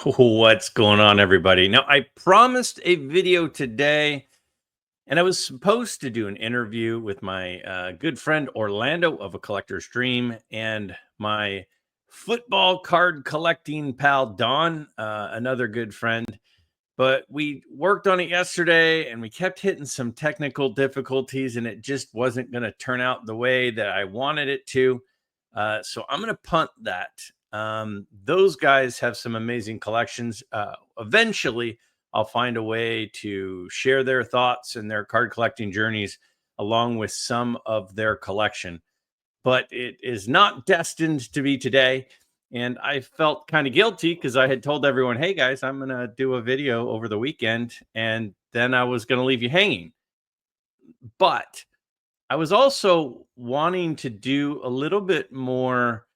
What's going on, everybody? Now, I promised a video today, and I was supposed to do an interview with my good friend Orlando of A Collector's Dream and my football card collecting pal Don, another good friend. But we worked on it yesterday and we kept hitting some technical difficulties, and it just wasn't going to turn out the way that I wanted it to. So I'm going to punt that. Those guys have some amazing collections. Eventually, I'll find a way to share their thoughts and their card collecting journeys along with some of their collection. But it is not destined to be today. And I felt kind of guilty because I had told everyone, hey guys, I'm going to do a video over the weekend. And then I was going to leave you hanging. But I was also wanting to do a little bit more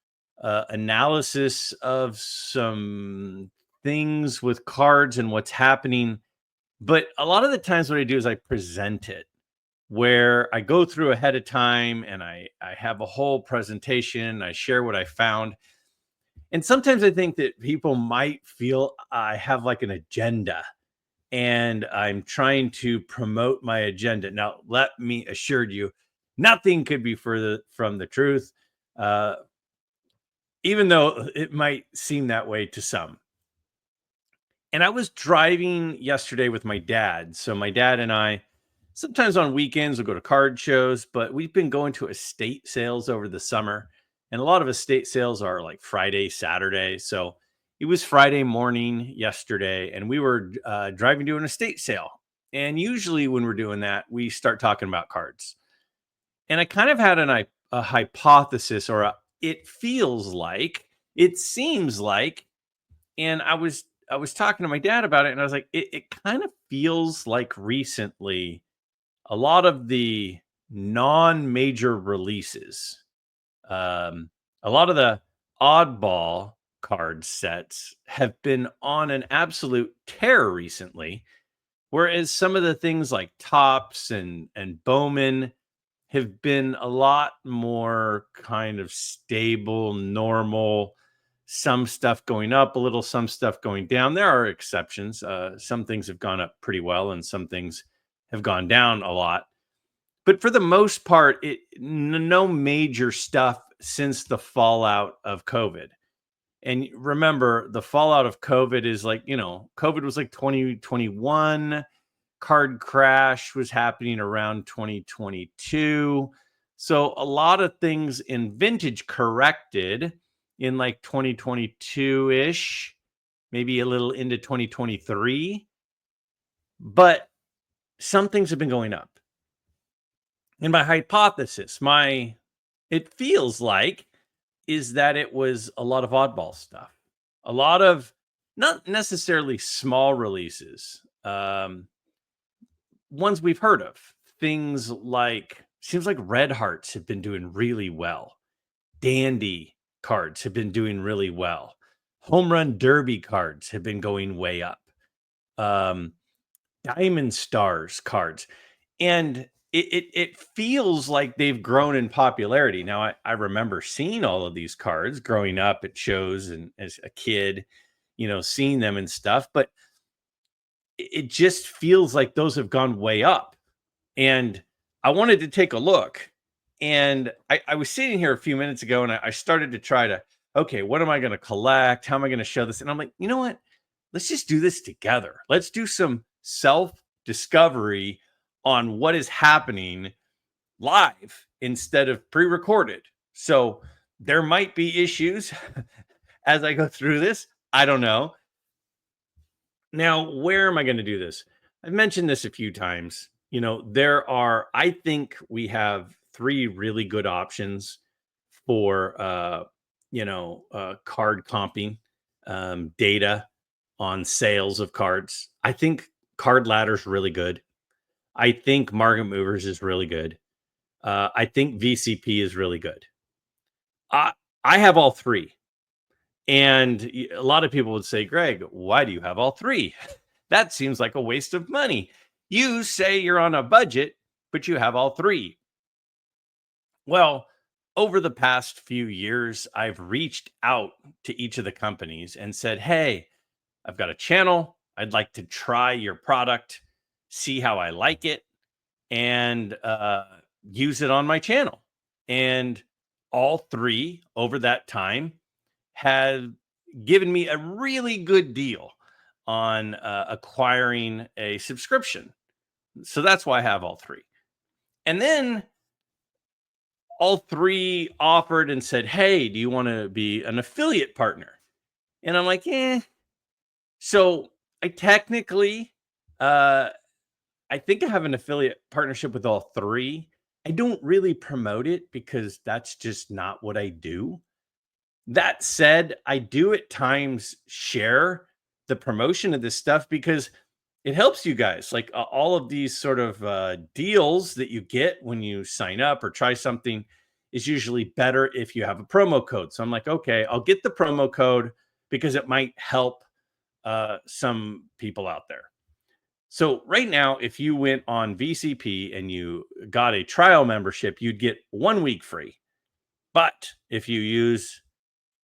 analysis of some things with cards and what's happening. But a lot of the times, what I do is I present it where I go through ahead of time and I have a whole presentation. I share what I found. And sometimes I think that people might feel I have like an agenda and I'm trying to promote my agenda. Now, let me assure you, nothing could be further from the truth, uh, even though it might seem that way to some. And I was driving yesterday with my dad. So, my dad and I, sometimes on weekends, we'll go to card shows, but we've been going to estate sales over the summer. And a lot of estate sales are like Friday, Saturday. So, it was Friday morning yesterday, and we were driving to an estate sale. And usually, when we're doing that, we start talking about cards. And I kind of had a hypothesis, or it feels like, it seems like, and I was talking to my dad about it, and I was like, it kind of feels like recently a lot of the non-major releases, a lot of the oddball card sets have been on an absolute tear recently, whereas some of the things like tops and Bowman have been a lot more kind of stable, normal. Some stuff going up a little, some stuff going down. There are exceptions. Some things have gone up pretty well, and some things have gone down a lot. But for the most part, no major stuff since the fallout of COVID. And remember, the fallout of COVID is like, COVID was like 2021. Card crash was happening around 2022. So a lot of things in vintage corrected in like 2022 ish, maybe a little into 2023. But some things have been going up. And my hypothesis, it feels like, is that it was a lot of oddball stuff, a lot of not necessarily small releases, ones we've heard of. Things like, seems like Red Hearts have been doing really well. Dandy cards have been doing really well. Home Run Derby cards have been going way up. Um, Diamond Stars cards. And it feels like they've grown in popularity. Now, I remember seeing all of these cards growing up at shows and as a kid, seeing them and stuff, but it just feels like those have gone way up. And I wanted to take a look. And I was sitting here a few minutes ago and I started to try to, okay, what am I going to collect? How am I going to show this? And I'm like, you know what? Let's just do this together. Let's do some self discovery on what is happening live instead of pre recorded. So there might be issues as I go through this. I don't know. Now, where am I going to do this? I've mentioned this a few times. I think we have three really good options for, card comping data on sales of cards. I think Card Ladder's really good. I think Market Movers is really good. I think VCP is really good. I have all three. And a lot of people would say, Greg, why do you have all three? That seems like a waste of money. You say you're on a budget, but you have all three. Well, over the past few years, I've reached out to each of the companies and said, hey, I've got a channel. I'd like to try your product, see how I like it, and use it on my channel. And all three over that time have given me a really good deal on acquiring a subscription. So that's why I have all three. And then all three offered and said, "Hey, do you want to be an affiliate partner?" And I'm like, "Eh." So I technically, uh, I think I have an affiliate partnership with all three. I don't really promote it because that's just not what I do. That said, I do at times share the promotion of this stuff because it helps you guys. Like all of these sort of deals that you get when you sign up or try something is usually better if you have a promo code. So I'm like, okay, I'll get the promo code because it might help some people out there. So right now, if you went on VCP and you got a trial membership, you'd get 1 week free. But if you use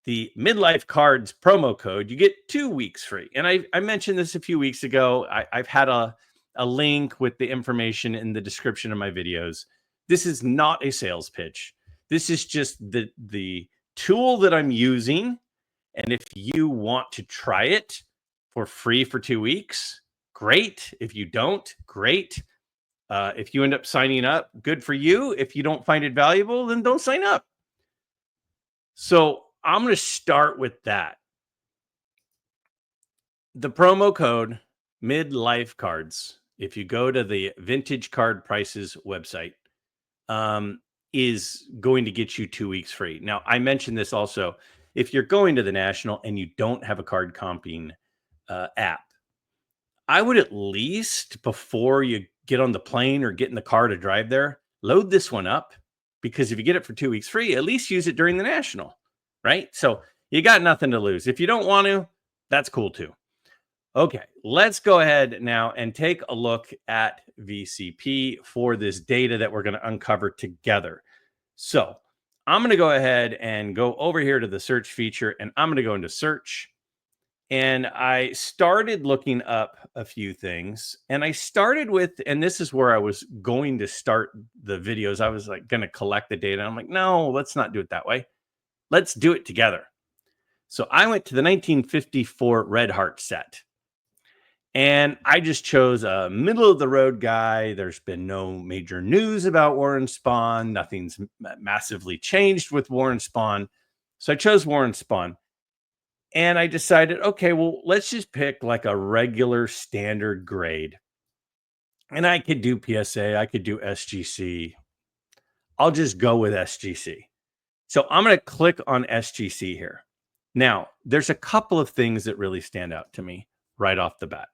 the midlife cards promo code, you get 2 weeks free. And I mentioned this a few weeks ago. I've had a link with the information in the description of my videos. This is not a sales pitch. This is just the tool that I'm using. And if you want to try it for free for 2 weeks, great. If you don't, great. If you end up signing up, good for you. If you don't find it valuable, then don't sign up. So I'm going to start with that. The promo code midlife cards, if you go to the Vintage Card Prices website, is going to get you 2 weeks free. Now, I mentioned this also. If you're going to the National and you don't have a card comping app, I would at least, before you get on the plane or get in the car to drive there, load this one up, because if you get it for 2 weeks free, at least use it during the National, right? So you got nothing to lose. If you don't want to, that's cool too. Okay, let's go ahead now and take a look at VCP for this data that we're going to uncover together. So I'm going to go ahead and go over here to the search feature, and I'm going to go into search. And I started looking up a few things, and I started with, and this is where I was going to start the videos. I was like going to collect the data. I'm like, no, let's not do it that way. Let's do it together. So I went to the 1954 Red Heart set, and I just chose a middle of the road guy. There's been no major news about Warren Spahn. Nothing's massively changed with Warren Spahn. So I chose Warren Spahn. And I decided, okay, well, let's just pick like a regular standard grade. And I could do PSA, I could do SGC. I'll just go with SGC. So I'm going to click on SGC here. Now, there's a couple of things that really stand out to me right off the bat.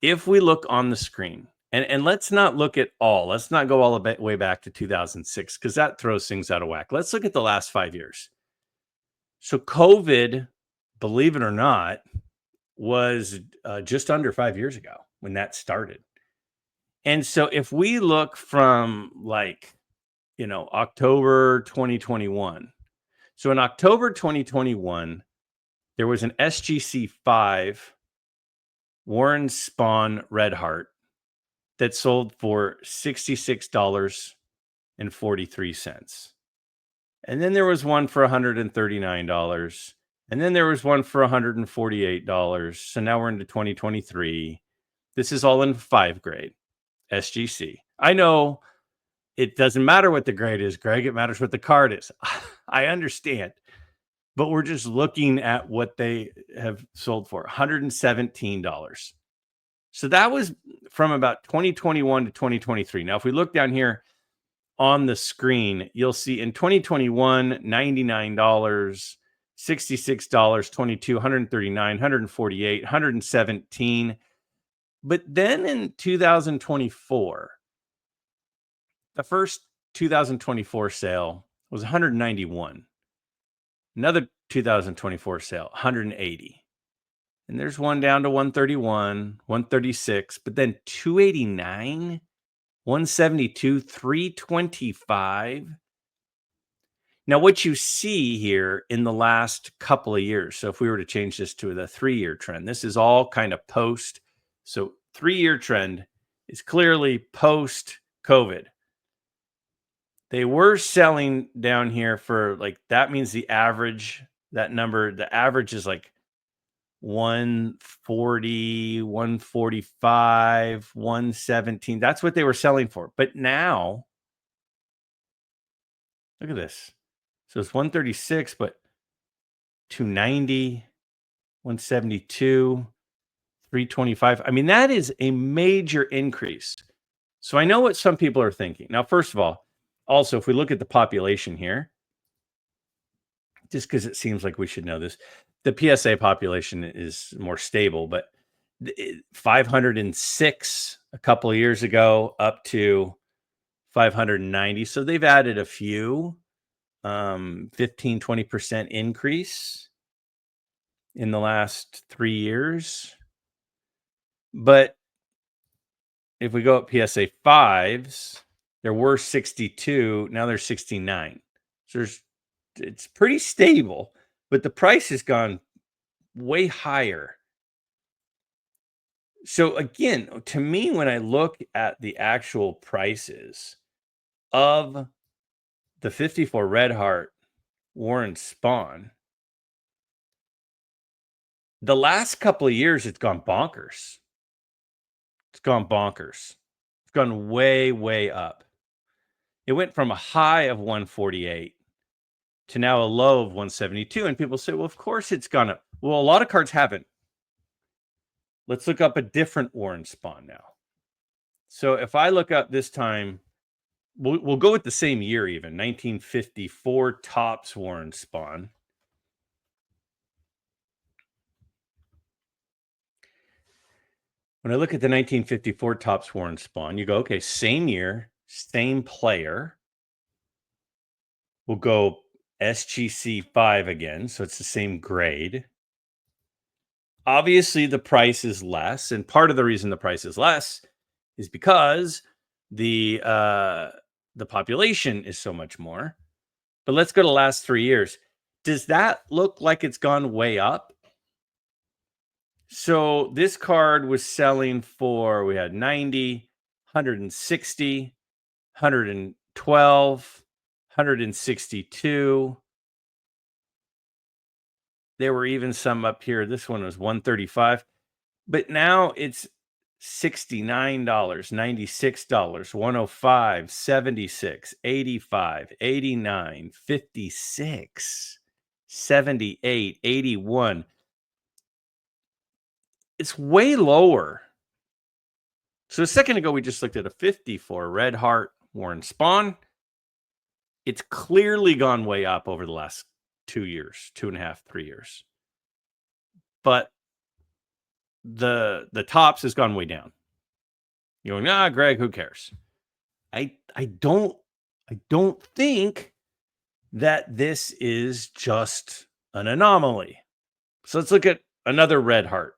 If we look on the screen, and let's not look at all, let's not go all the way back to 2006, because that throws things out of whack. Let's look at the last 5 years. So COVID, believe it or not, was just under 5 years ago when that started. And so if we look from October 2021. So in October 2021, there was an SGC 5 Warren Spahn Red Heart that sold for $66.43. And then there was one for $139. And then there was one for $148. So now we're into 2023. This is all in 5 grade, SGC. I know it doesn't matter what the grade is, Greg. It matters what the card is. I understand. But we're just looking at what they have sold for, $117. So that was from about 2021 to 2023. Now, if we look down here on the screen, you'll see in 2021, $99, $66, 22, 139, 148, 117. But then in 2024, the first 2024 sale was 191. Another 2024 sale, 180. And there's one down to 131, 136, but then 289, 172, 325. Now, what you see here in the last couple of years, so if we were to change this to the 3-year trend, this is all kind of post. So 3-year trend is clearly post COVID. They were selling down here for like, that means the average, that number, the average is like 140, 145, 117. That's what they were selling for. But now, look at this. So it's 136, but 290, 172, 325. I mean, that is a major increase. So I know what some people are thinking. Now, first of all, also, if we look at the population here, just because it seems like we should know this, the PSA population is more stable, but 506 a couple of years ago up to 590. So they've added a few, 15, 20% increase in the last 3 years. But if we go up PSA 5s, there were 62, now there's 69. So it's pretty stable, but the price has gone way higher. So again, to me, when I look at the actual prices of the 54 Red Heart Warren Spahn, the last couple of years, it's gone bonkers. It's gone bonkers. It's gone way, way up. It went from a high of 148 to now a low of 172. And people say, well, of course it's gone up. Well, a lot of cards haven't. Let's look up a different Warren Spahn now. So if I look up this time, we'll go with the same year even, 1954 Topps Warren Spahn. When I look at the 1954 Topps Warren Spahn, you go, okay, same year, same player. We'll go SGC 5 again, so it's the same grade. Obviously, the price is less, and part of the reason the price is less is because the population is so much more. But let's go to the last 3 years. Does that look like it's gone way up? So this card was selling for, we had 90, 160, 112, 162. There were even some up here. This one was 135. But now it's $69, $96, 105, 76, 85, 89, 56, 78, 81. It's way lower. So a second ago, we just looked at a 54 Red Heart Warren Spahn. It's clearly gone way up over the last 2 years, 2.5, 3 years. But the Topps has gone way down. You're going, nah, Greg, who cares? I don't think that this is just an anomaly. So let's look at another Red Heart.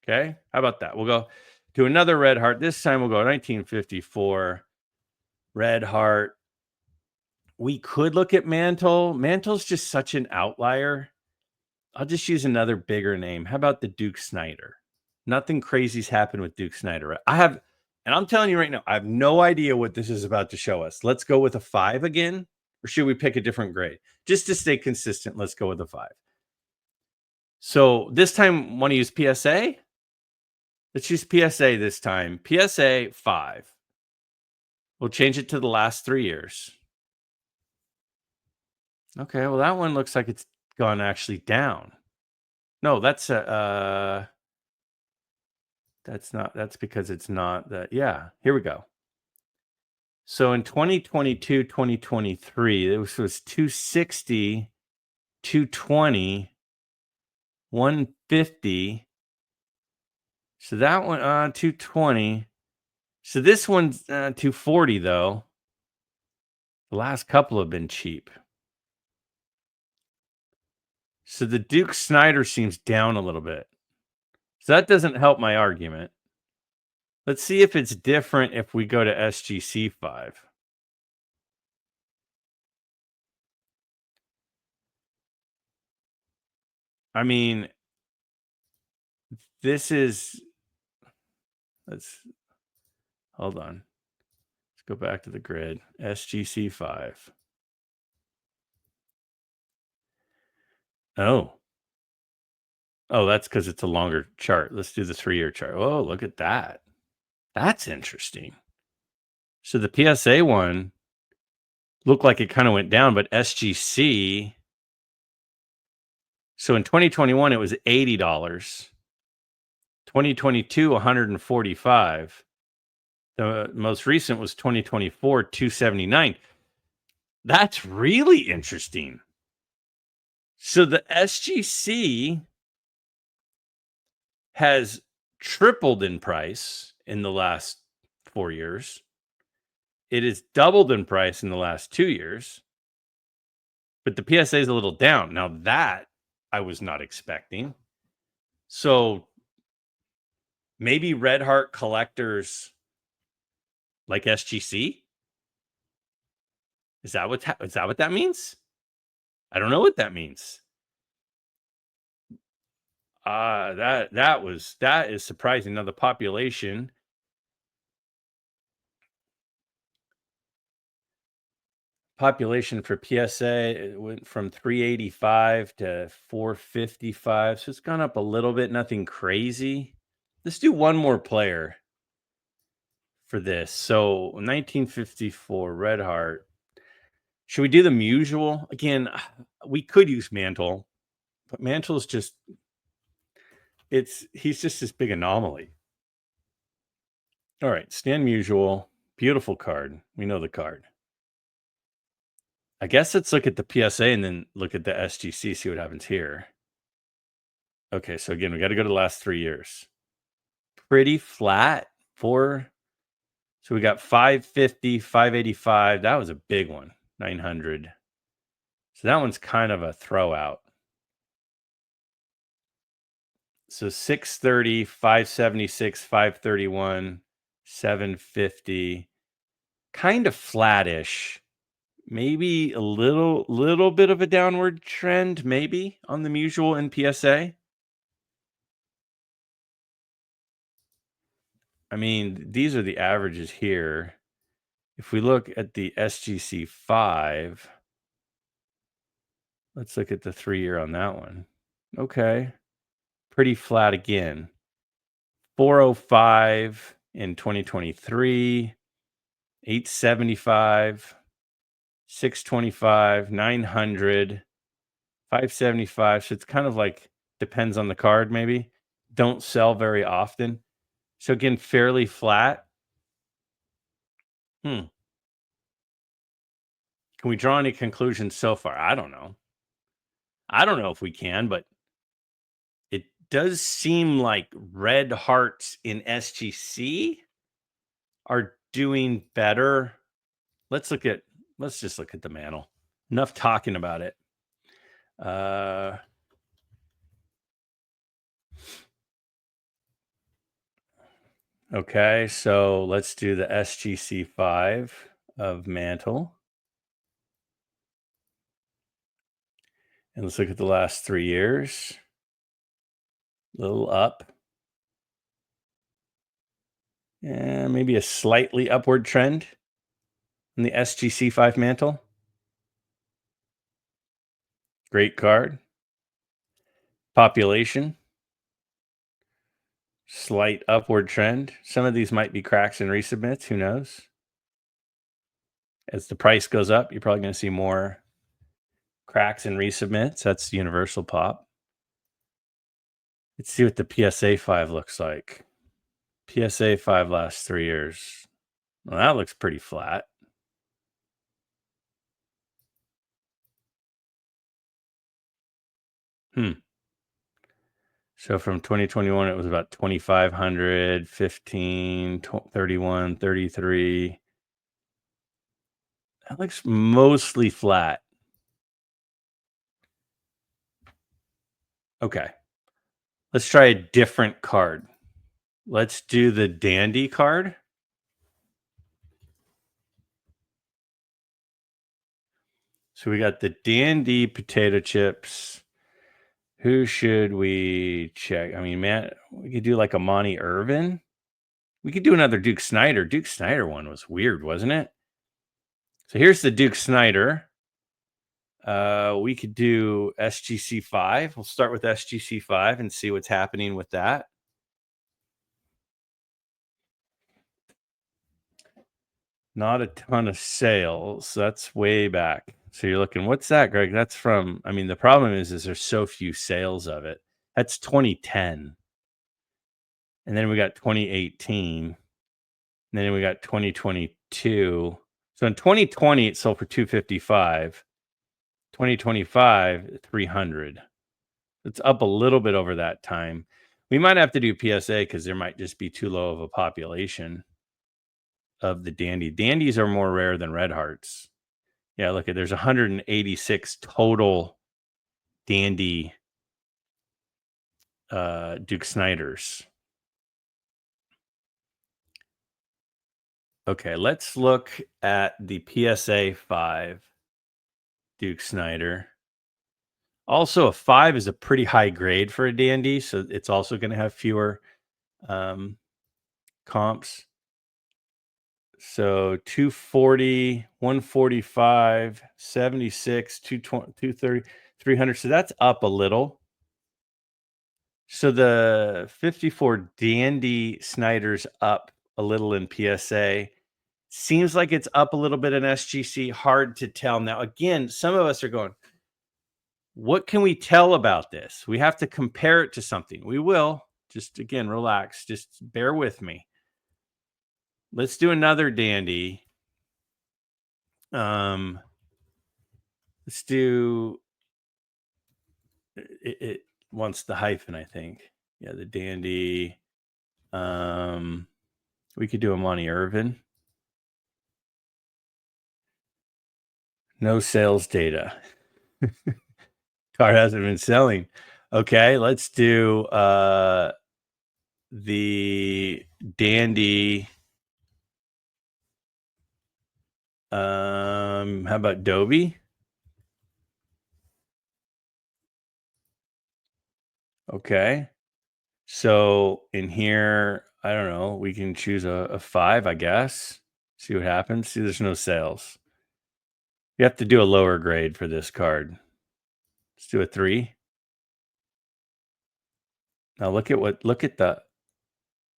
Okay, how about that? We'll go to another Red Heart. This time we'll go 1954 Red Heart. We could look at Mantle. Mantle's just such an outlier. I'll just use another bigger name. How about the Duke Snider? Nothing crazy's happened with Duke Snider. And I'm telling you right now, I have no idea what this is about to show us. Let's go with a 5 again, or should we pick a different grade? Just to stay consistent, let's go with a 5. So this time, want to use PSA? Let's use PSA this time. PSA 5. We'll change it to the last 3 years. Okay, well, that one looks like it's gone actually down. No, that's not, that's because it's not that. Yeah, here we go. So in 2022, 2023, this was 260, 220, 150. So that one, 220. So this one's 240, though. The last couple have been cheap. So the Duke Snider seems down a little bit. So that doesn't help my argument. Let's see if it's different if we go to SGC 5. I mean, this is let's hold on. Let's go back to the grid. SGC5. Oh. Oh, that's because it's a longer chart. Let's do the 3-year chart. Oh, look at that. That's interesting. So the PSA one looked like it kind of went down, but SGC. So in 2021, it was $80. 2022, 145. The most recent was 2024, 279. That's really interesting. So the SGC has tripled in price in the last 4 years. It has doubled in price in the last 2 years, but the PSA is a little down. Now that I was not expecting. So maybe Red Heart collectors like SGC? Is that what that means? I don't know what that means. That is surprising. Now the population for PSA, it went from 385 to 455, so it's gone up a little bit. Nothing crazy. Let's do one more player for this. So 1954 Red Heart. Should we do the usual again? We could use Mantle, but Mantle's just he's just this big anomaly. All right, Stan Musial, beautiful card. We know the card. I guess let's look at the PSA and then look at the SGC, see what happens here. Okay, so again, we got to go to the last 3 years. Pretty flat for. So we got 550, 585. That was a big one, 900. So that one's kind of a throwout. So 630, 576, 531, 750. Kind of flattish. Maybe a little bit of a downward trend, maybe on the Musial and PSA. I mean, these are the averages here. If we look at the SGC 5, let's look at the 3-year on that one. Okay. Pretty flat again. 405 in 2023, 875, 625, 900, 575. So it's kind of like depends on the card, maybe. Don't sell very often. So again, fairly flat. Can we draw any conclusions so far? I don't know. I don't know if we can, but it does seem like Red Hearts in SGC are doing better. Let's just look at the Mantle. Enough talking about it. Okay, so let's do the SGC 5 of Mantle. And let's look at the last 3 years. Little up. And maybe a slightly upward trend in the SGC 5 Mantle. Great card. Population. Slight upward trend. Some of these might be cracks and resubmits. Who knows? As the price goes up, you're probably going to see more cracks and resubmits. That's universal pop. Let's see what the PSA 5 looks like. PSA 5 last 3 years. Well, that looks pretty flat. So from 2021, it was about 2,500, 15, 31, 33. That looks mostly flat. Okay. Let's try a different card. Let's do the Dandy card. So we got the Dandy potato chips. Who should we check? I mean, man, we could do like a Monty Irvin. We could do another Duke Snider. Duke Snider one was weird, wasn't it? So here's the Duke Snider. We could do SGC5. We'll start with SGC5 and see what's happening with that. Not a ton of sales. That's way back. So you're looking, what's that, Greg? That's from, I mean, the problem is there's so few sales of it. That's 2010. And then we got 2018. And then we got 2022. So in 2020, it sold for 255. 2025, 300. It's up a little bit over that time. We might have to do PSA because there might just be too low of a population of the dandy. Dandies are more rare than red hearts. Yeah, look at there's 186 total dandy Duke Sniders. Okay, let's look at the PSA 5 Duke Snider. Also, a 5 is a pretty high grade for a dandy, so it's also going to have fewer comps. So 240, 145, 76, 220, 230, 300. So that's up a little. So the 54 dandy Snider's up a little in PSA. Seems like it's up a little bit in SGC. Hard to tell. Now, again, some of us are going, what can we tell about this? We have to compare it to something. We will. Just, again, relax. Just bear with me. Let's do another dandy. Let's do it wants the hyphen, I think. Yeah, the dandy. We could do a Monty Irvin. No sales data. Car hasn't been selling. Okay, let's do the dandy. How about Dobie? Okay. So in here, I don't know, we can choose a 5, I guess. See what happens. See, there's no sales. You have to do a lower grade for this card. Let's do a 3. Now look at the,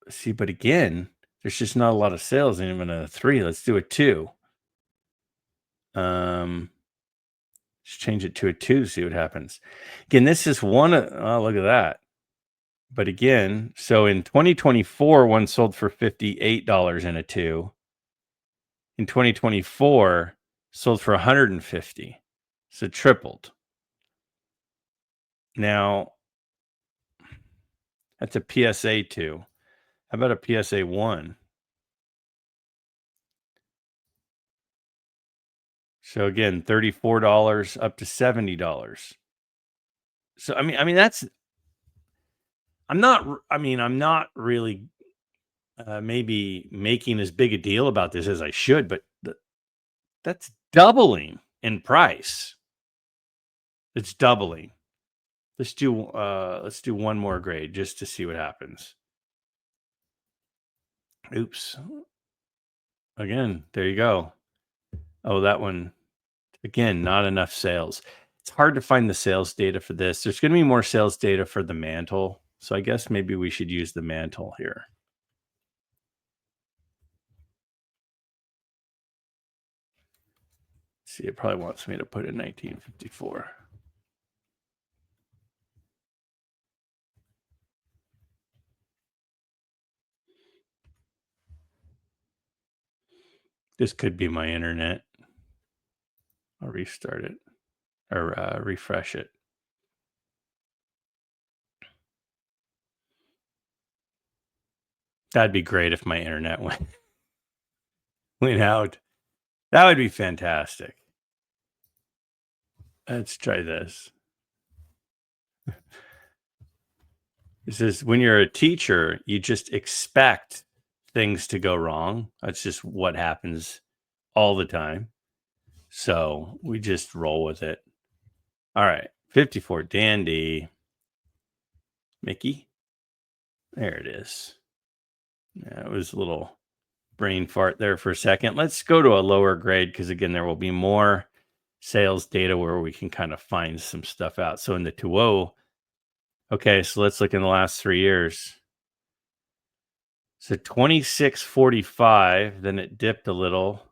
see, but again, there's just not a lot of sales in even a 3. Let's do a 2. Just change it to a 2, see what happens. Again, this is one, oh, look at that. But again, so in 2024, one sold for $58 in a 2. In 2024, sold for $150. So tripled. Now, that's a PSA 2. How about a PSA 1? So again, $34 up to $70. So I mean that's, I'm not really maybe making as big a deal about this as I should, but that's doubling in price. It's doubling. Let's do one more grade just to see what happens. Oops. Again, there you go. Oh, that one, again, not enough sales. It's hard to find the sales data for this. There's going to be more sales data for the Mantle. So I guess maybe we should use the Mantle here. See, it probably wants me to put in 1954. This could be my internet. I'll restart it or refresh it. That'd be great if my internet went out. That would be fantastic. Let's try this. This is when you're a teacher, you just expect things to go wrong. That's just what happens all the time. So we just roll with it. All right. 54 dandy. Mickey. There it is. Yeah, it was a little brain fart there for a second. Let's go to a lower grade because, again, there will be more sales data where we can kind of find some stuff out. So in the 2.0, okay, so let's look in the last 3 years. So 2645, then it dipped a little,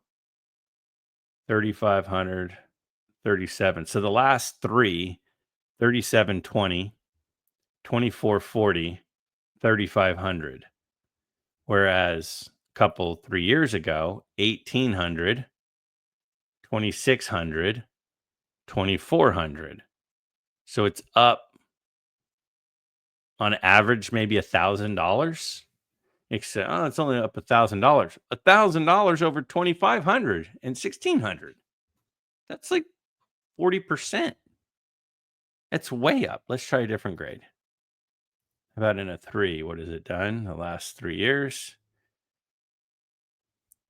3500, 37. So the last three, 3720, 2440, 3500. Whereas a couple 3 years ago, 1800, 2600, 2400. So it's up on average maybe $1,000. Except, oh, it's only up $1,000. $1,000 over 2,500 and 1,600. That's like 40%. That's way up. Let's try a different grade. How about in a 3? What has it done the last 3 years?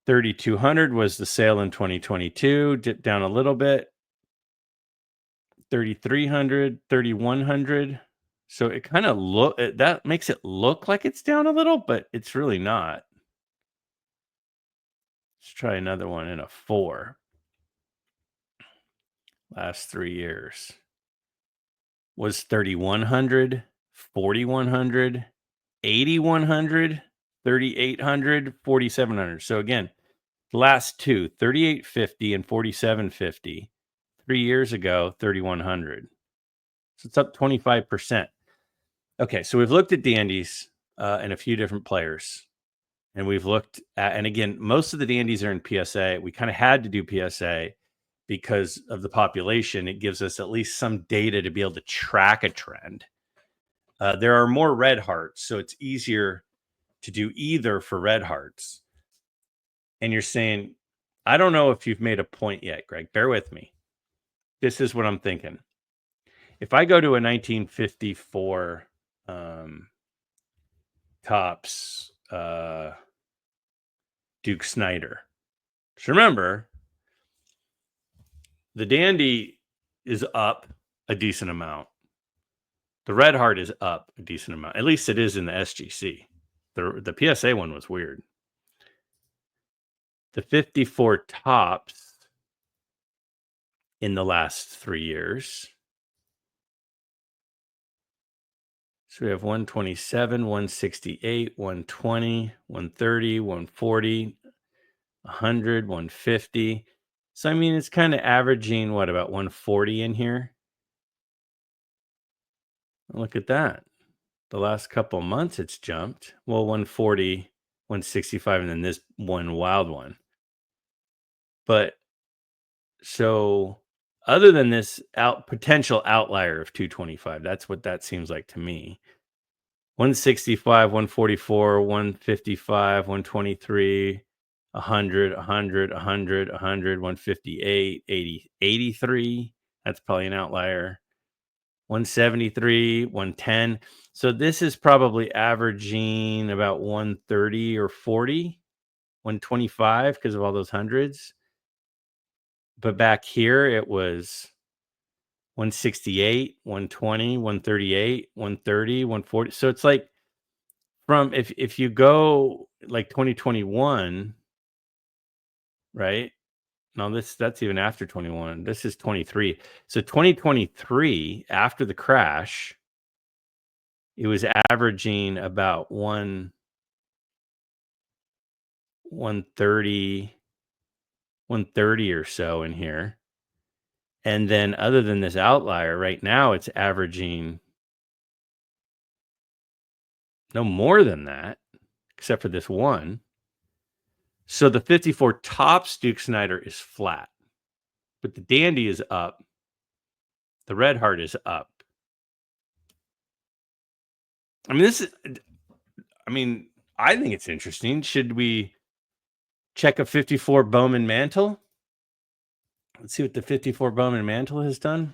3,200 was the sale in 2022. Dipped down a little bit. 3,300, 3,100. So it kind of that makes it look like it's down a little, but it's really not. Let's try another one in a 4. Last 3 years was 3,100, 4,100, 8,100, 3,800, 4,700. So again, the last two, 3,850 and 4,750. 3 years ago, 3,100. So it's up 25%. Okay, so we've looked at dandies and a few different players. And we've looked at, and again, most of the dandies are in PSA. We kind of had to do PSA because of the population. It gives us at least some data to be able to track a trend. There are more red hearts, so it's easier to do either for red hearts. And you're saying, I don't know if you've made a point yet, Greg. Bear with me. This is what I'm thinking. If I go to a 1954 Topps Duke Snider, so remember, the dandy is up a decent amount. The red heart is up a decent amount. At least it is in the SGC. The PSA one was weird. The 54 Topps in the last 3 years. So we have 127, 168, 120, 130, 140, 100, 150. So, I mean, it's kind of averaging, what, about 140 in here? Look at that. The last couple months, it's jumped. Well, 140, 165, and then this one wild one. But so other than this potential outlier of 225, that's what that seems like to me. 165, 144, 155, 123, 100, 100, 100, 100, 158, 80, 83. That's probably an outlier. 173, 110. So this is probably averaging about 130 or 40, 125 because of all those hundreds. But back here it was 168, 120, 138, 130, 140. So it's like from if you go like 2021, right? No, that's even after 21. This is 23. So 2023, after the crash, it was averaging about 130, 130 or so in here. And then other than this outlier, right now it's averaging no more than that, except for this one. So the 54 Topps Duke Snider is flat, but the dandy is up. The red heart is up. I mean, I think it's interesting. Should we check a 54 Bowman Mantle? Let's see what the 54 Bowman Mantle has done.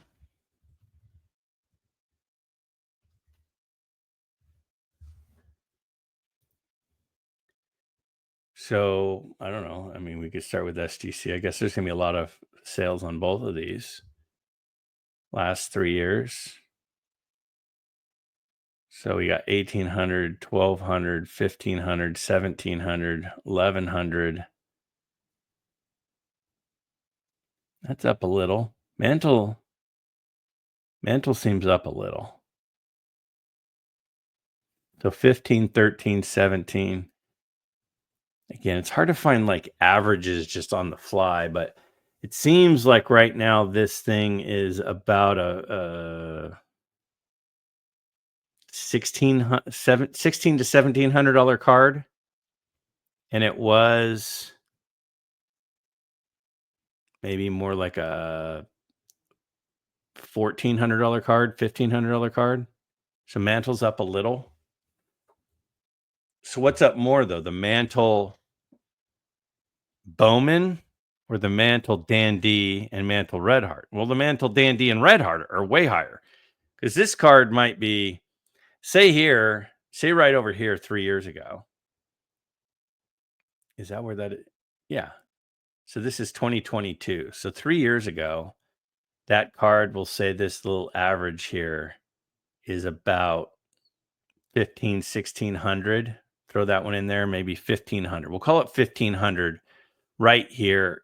So I don't know. I mean, we could start with SGC. I guess there's going to be a lot of sales on both of these last 3 years. So we got 1800, 1200, 1500, 1700, 1100. That's up a little. Mantle seems up a little. So 15, 13, 17. Again, it's hard to find like averages just on the fly, but it seems like right now this thing is about a 16 to $1,700 card, and it was maybe more like a $1,400 card, $1,500 card. So Mantle's up a little. So what's up more though? The Mantle Bowman or the Mantle Dandy and Mantle Redheart? Well, the Mantle Dandy and Redheart are way higher because this card might be, say right over here 3 years ago. Is that where that is? Yeah. So this is 2022. So 3 years ago, that card will say this little average here is about 15, 1600. Throw that one in there, maybe 1500. We'll call it 1500 right here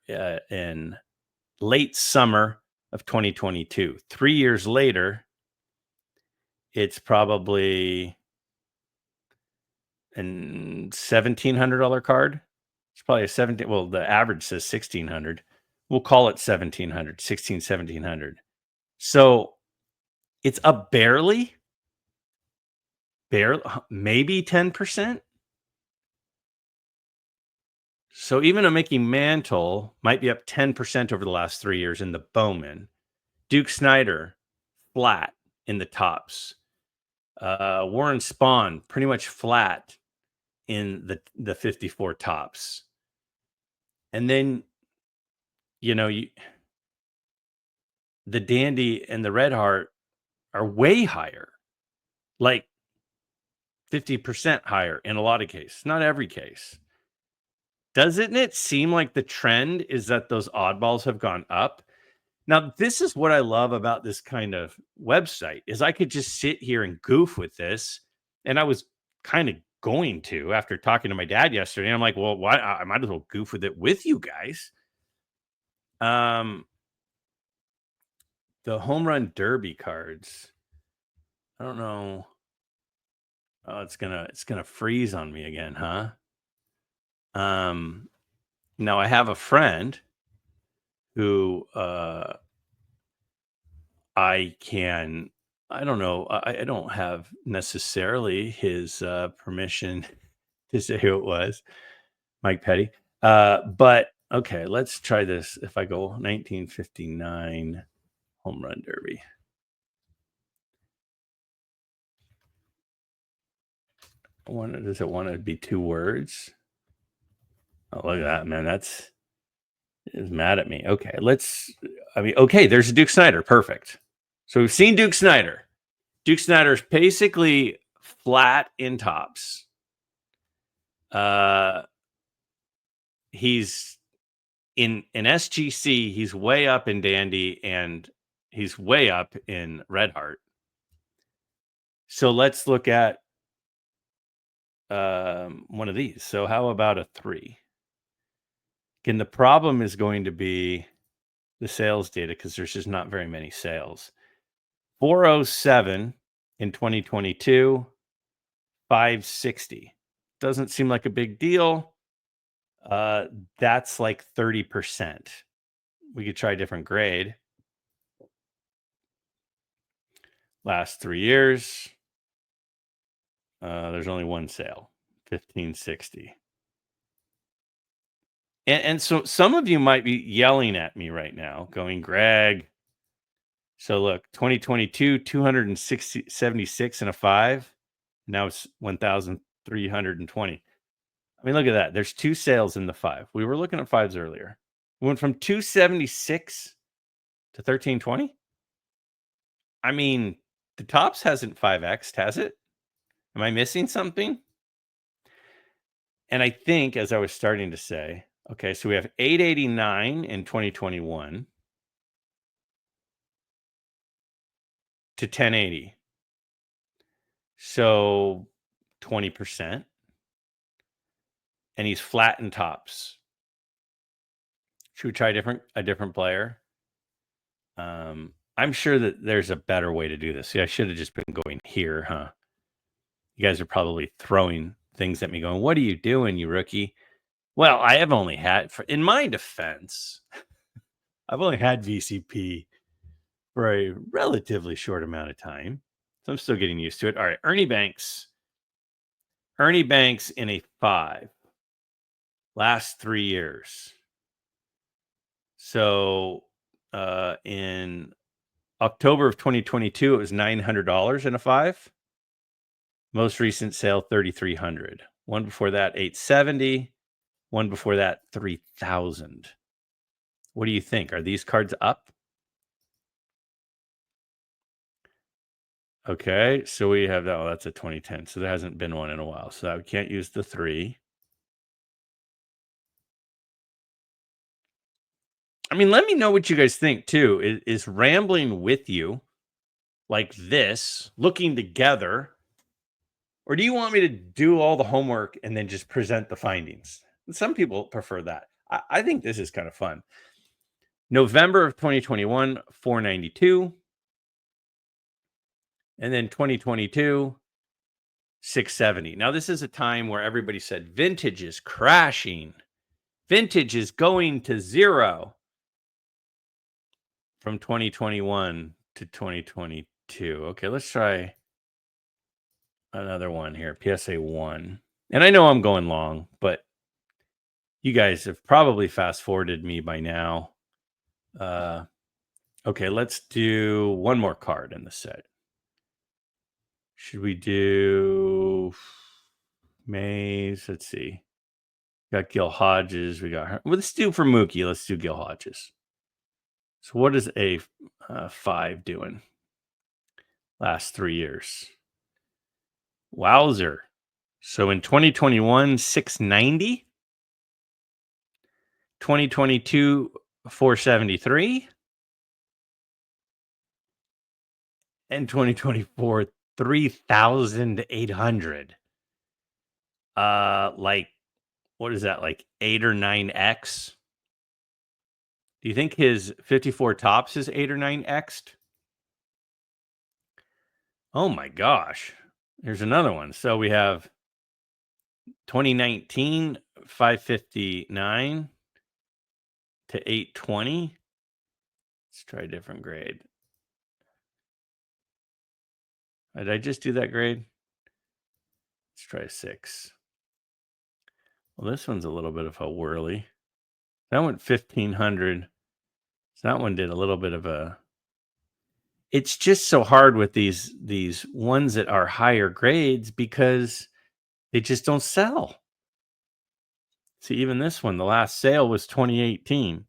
in late summer of 2022. 3 years later, it's probably an $1,700 card. It's probably a 17. Well, the average says 1600. We'll call it 1700, 16, 1700. So it's up barely, maybe 10%. So even a Mickey Mantle might be up 10% over the last 3 years in the Bowman. Duke Snider, flat in the tops. Warren Spahn, pretty much flat in the 54 tops. And then, the Dandy and the Red Heart are way higher, like 50% higher in a lot of cases, not every case. Doesn't it seem like the trend is that those oddballs have gone up? Now, this is what I love about this kind of website is I could just sit here and goof with this. And I was kind of going to after talking to my dad yesterday. And I'm like, well, why I might as well goof with it with you guys. The home run derby cards. I don't know. Oh, it's gonna freeze on me again, huh? Um Now I have a friend who I don't know, I don't have necessarily his permission to say who it was, Mike Petty. But okay, let's try this. If I go 1959 home run derby. Does it want to be 2 words? Oh, look at that, man. That's is mad at me. Okay, okay, there's Duke Snider. Perfect. So we've seen Duke Snider. Duke Snider's basically flat in tops. He's in SGC, he's way up in Dandy and he's way up in Red Heart. So let's look at one of these. So how about a 3? Again, the problem is going to be the sales data because there's just not very many sales. 407 in 2022, 560. Doesn't seem like a big deal. That's like 30%. We could try a different grade. Last 3 years, there's only one sale, 1560. And so some of you might be yelling at me right now, going, Greg. So look, 2022, 276 and a 5. Now it's 1,320. I mean, look at that. There's 2 sales in the 5. We were looking at 5s earlier. We went from 276 to 1320. I mean, the tops hasn't 5x'd, has it? Am I missing something? And I think, as I was starting to say, okay, so we have 889 in 2021 to 1080. So 20%. And he's flat in tops. Should we try a different player? I'm sure that there's a better way to do this. See, I should have just been going here, huh? You guys are probably throwing things at me going, "What are you doing, you rookie?" Well, I have only had, in my defense, I've only had VCP for a relatively short amount of time. So I'm still getting used to it. All right, Ernie Banks. Ernie Banks in a 5. Last 3 years. So in October of 2022, it was $900 in a 5. Most recent sale, $3,300. One before that, $870. One before that, $3,000. What do you think? Are these cards up? Okay, so we have that. Oh, that's a 2010. So there hasn't been one in a while. So we can't use the 3. I mean, let me know what you guys think too. Is rambling with you like this, looking together, or do you want me to do all the homework and then just present the findings? Some people prefer that. I think this is kind of fun. November of 2021, 492. And then 2022, 670. Now, this is a time where everybody said vintage is crashing. Vintage is going to zero from 2021 to 2022. Okay, let's try another one here. PSA 1. And I know I'm going long, but you guys have probably fast forwarded me by now. Okay, let's do one more card in the set. Should we do Maze? Let's see. Got Gil Hodges. We got her. Well, let's do for Mookie. Let's do Gil Hodges. So what is a 5 doing? Last 3 years. Wowzer. So in 2021, 690. 2022, 473. And 2024, 3,800. Like, what is that? Like 8 or 9x? Do you think his 54 tops is 8 or 9x'd? Oh my gosh. Here's another one. So we have 2019, 559 to 820. Let's try a different grade. Did I just do that grade? Let's try a 6. Well, this one's a little bit of a whirly. That went 1,500. So that one did a little bit of a... It's just so hard with these ones that are higher grades because they just don't sell. See, even this one, the last sale was 2018.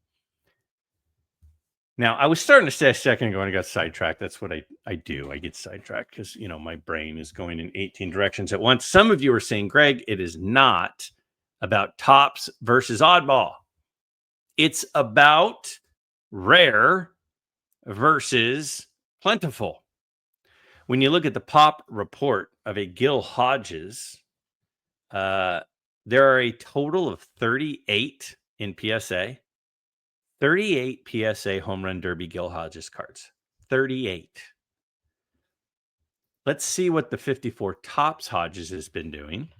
Now, I was starting to say a second ago and I got sidetracked. That's what I do. I get sidetracked because, my brain is going in 18 directions at once. Some of you are saying, Greg, it is not about tops versus oddball. It's about rare versus plentiful. When you look at the pop report of a Gil Hodges, there are a total of 38 in PSA. 38 PSA Home Run Derby Gil Hodges cards. 38. Let's see what the 54 Tops Hodges has been doing.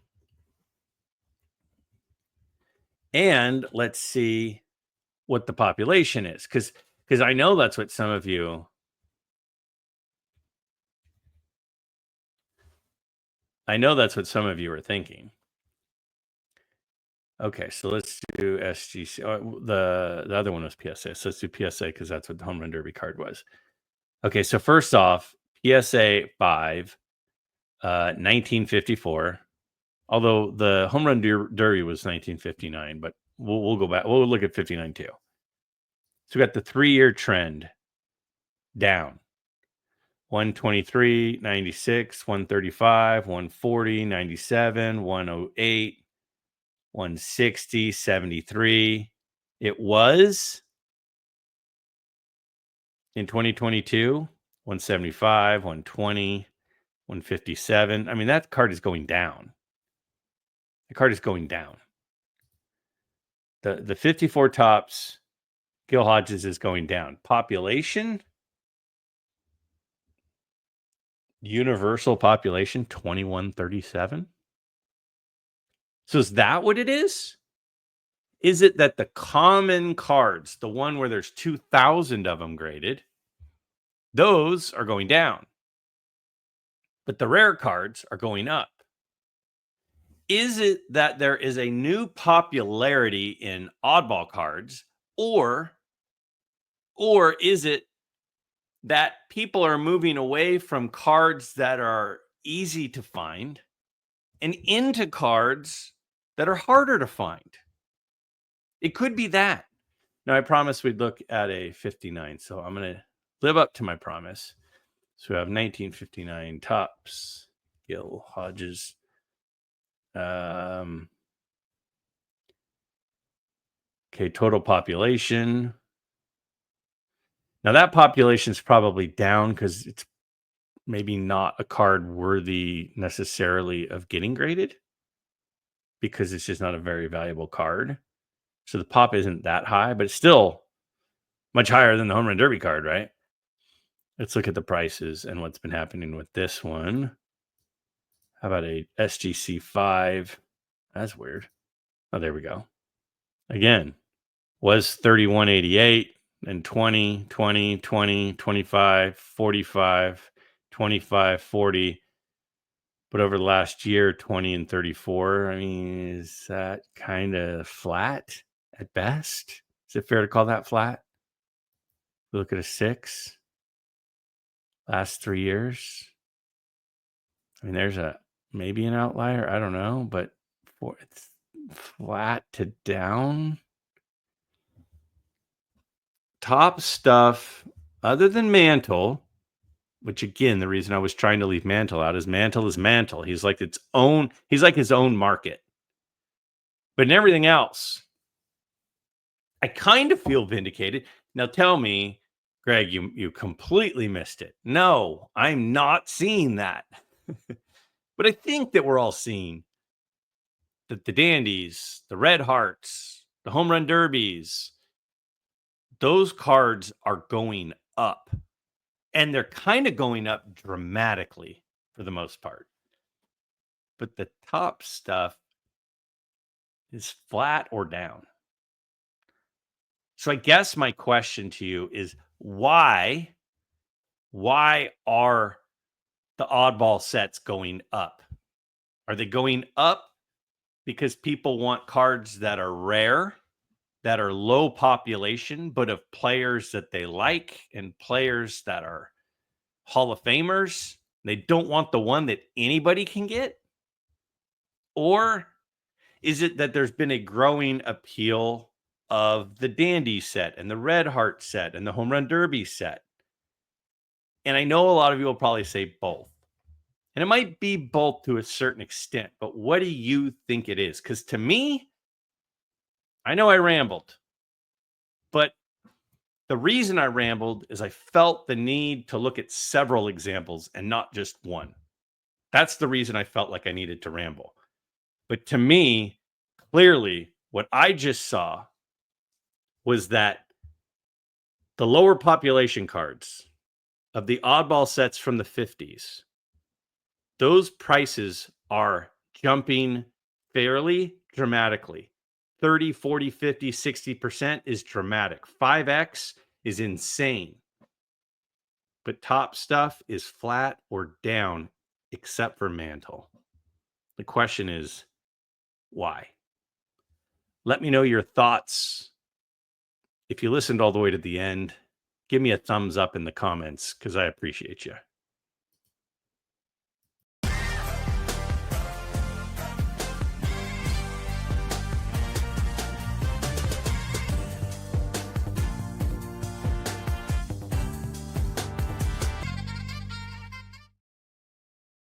And let's see what the population is. Because I know that's what some of you... I know that's what some of you are thinking. Okay, so let's do SGC. Oh, the other one was PSA. So let's do PSA because that's what the Home Run Derby card was. Okay, so first off, PSA 5, 1954. Although the Home Run Derby was 1959, but we'll go back. We'll look at 59 too. So we got the 3-year trend down. 123, 96, 135, 140, 97, 108, 160, 73. It was in 2022, 175, 120, 157. I mean, that card is going down. The card is going down. The 54 tops, Gil Hodges is going down. Population, universal population, 2137. So is that what it is? Is it that the common cards, the one where there's 2,000 of them graded, those are going down, but the rare cards are going up? Is it that there is a new popularity in oddball cards, or is it that people are moving away from cards that are easy to find and into cards that are harder to find? It could be that. Now, I promised we'd look at a 59, so I'm going to live up to my promise. So we have 1959 tops, Gil Hodges. Okay, total population. Now that population is probably down because it's maybe not a card worthy necessarily of getting graded because it's just not a very valuable card. So the pop isn't that high, but it's still much higher than the Home Run Derby card, right? Let's look at the prices and what's been happening with this one. How about a SGC 5? That's weird. Oh, there we go. Again, was 3188 and 20, 20, 20, 25, 45, 25, 40. But over the last year, 20 and 34. I mean, is that kind of flat at best? Is it fair to call that flat? We look at a 6. Last 3 years. I mean, there's maybe an outlier. I don't know, but it's flat to down. Top stuff other than Mantle, which again, the reason I was trying to leave Mantle out is Mantle is Mantle. He's like his own market. But in everything else, I kind of feel vindicated. Now tell me, Greg, you completely missed it. No, I'm not seeing that. But I think that we're all seeing that the Dandies, the Red Hearts, the Home Run Derbies, those cards are going up. And they're kind of going up dramatically for the most part. But the top stuff is flat or down. So I guess my question to you is why are the oddball sets going up? Are they going up because people want cards that are rare, that are low population, but of players that they like and players that are Hall of Famers? They don't want the one that anybody can get? Or is it that there's been a growing appeal of the Dandy set and the Red Heart set and the Home Run Derby set? And I know a lot of you will probably say both. And it might be both to a certain extent, but what do you think it is? Because to me, I know I rambled, but the reason I rambled is I felt the need to look at several examples and not just one. That's the reason I felt like I needed to ramble. But to me, clearly, what I just saw was that the lower population cards of the oddball sets from the 50s, those prices are jumping fairly dramatically. 30, 40, 50, 60% is dramatic. 5x is insane. But top stuff is flat or down, except for Mantle. The question is, why? Let me know your thoughts. If you listened all the way to the end, give me a thumbs up in the comments because I appreciate you.